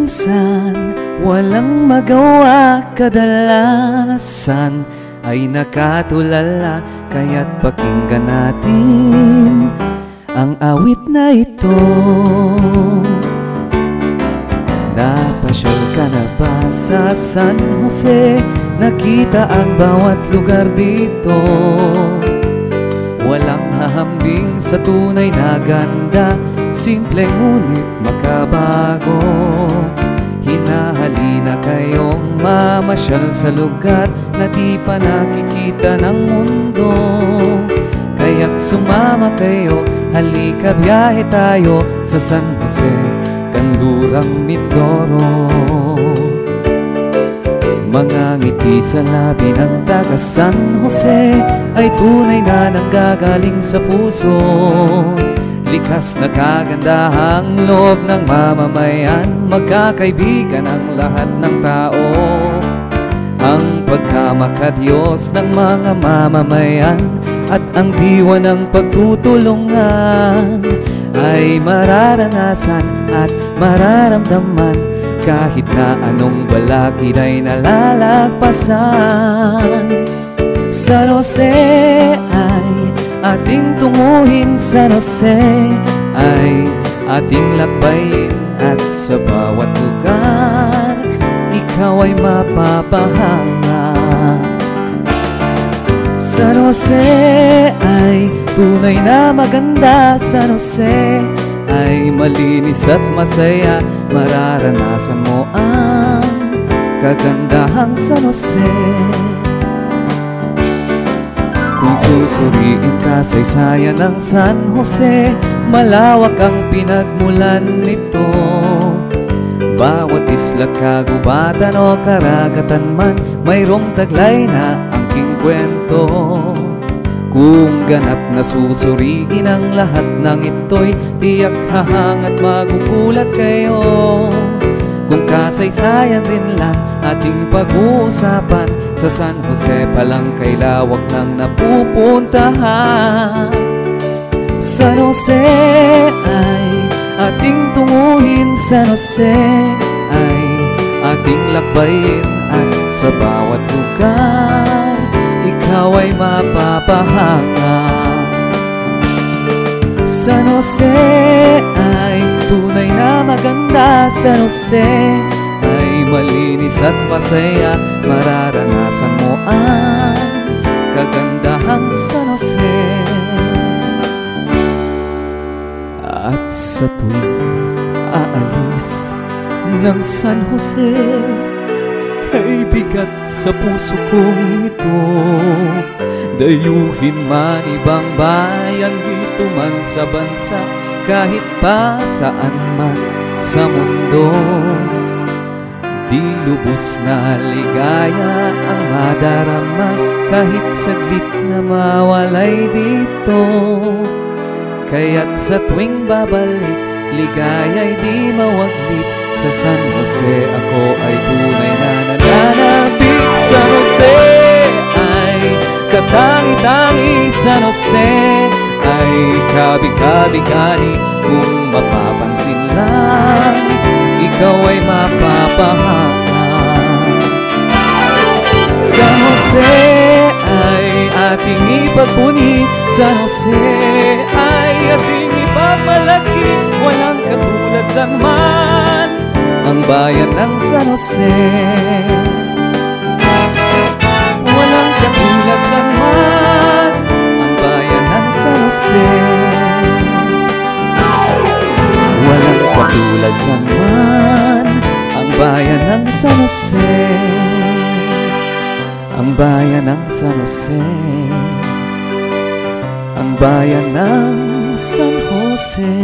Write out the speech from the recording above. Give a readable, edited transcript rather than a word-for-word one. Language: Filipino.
minsan walang magawa, kadalasan ay nakatulala. Kaya't pakinggan natin ang awit na ito. Napasyal ka na ba sa San Jose? Nakita ang bawat lugar dito. Walang hahambing sa tunay na ganda, simple ngunit makabago. Hinahalina kayong mamasyal sa lugar na di pa nakikita ng mundo. Kaya't sumama kayo, halika biyahe tayo sa San Jose, Kanlurang Mindoro. Mga ngiti sa labi ng taga San Jose ay tunay na nanggagaling sa puso. Likas na kagandahang loob ng mamamayan, magkakaibigan ang lahat ng tao. Ang pagkamakadiyos ng mga mamamayan at ang diwa ng pagtutulungan ay mararanasan at mararamdaman kahit na anong balakid ay nalalagpasan. San Jose ay ating tunguhin, San Jose ay ating lakbayin, at sa bawat lugar ikaw ay mapapahanga. San Jose ay tunay na maganda, San Jose ay malinis at masaya. Mararanasan mo ang kagandahang San Jose. Kung susuriin ka sa saysayan ng San Jose, malawak ang pinagmulan nito. Bawat isla't kagubatan o karagatan man, mayroong taglay na angking kwento. Kung ganap na susuriin ang lahat ng ito'y tiyak hahangat magugulat kayo. Kung kasaysayan rin lang ating pag-uusapan, sa San Jose pa lang kay lawak ng napupuntahan. San Jose ay ating tunguhin, San Jose ay ating lakbayin, at sa bawat lugar ikaw ay mapapahanga. San Jose ay tunay na maganda, San Jose ay malinis at masaya. Mararanasan mo ang kagandahang San Jose. At sa tuwing aalis ng San Jose, kay bigat sa puso kong ito. Dayuhin man ibang bayan, dito man sa bansa, kahit pa saan man sa mundo. Di lubos na ligaya ang madarama, kahit saglit na mawalay dito. Kaya't sa tuwing babalik, ligaya'y di mawaglit. Sa San Jose ako ay tunay na nananabik. San Jose ay katangi-tangi, San Jose ay kabi-kabi-kani. Kung mapapansin lang, ikaw ay mapapahanga. San Jose ay ating ipagbuni, San Jose ay ating ipagmalaki. Walang katulad saan man ang bayan ng San Jose. Walang katulad saan man ang bayan ng San Jose. Walang katulad saan man ang bayan ng San Jose. Ang bayan ng San Jose, ang bayan ng San Jose.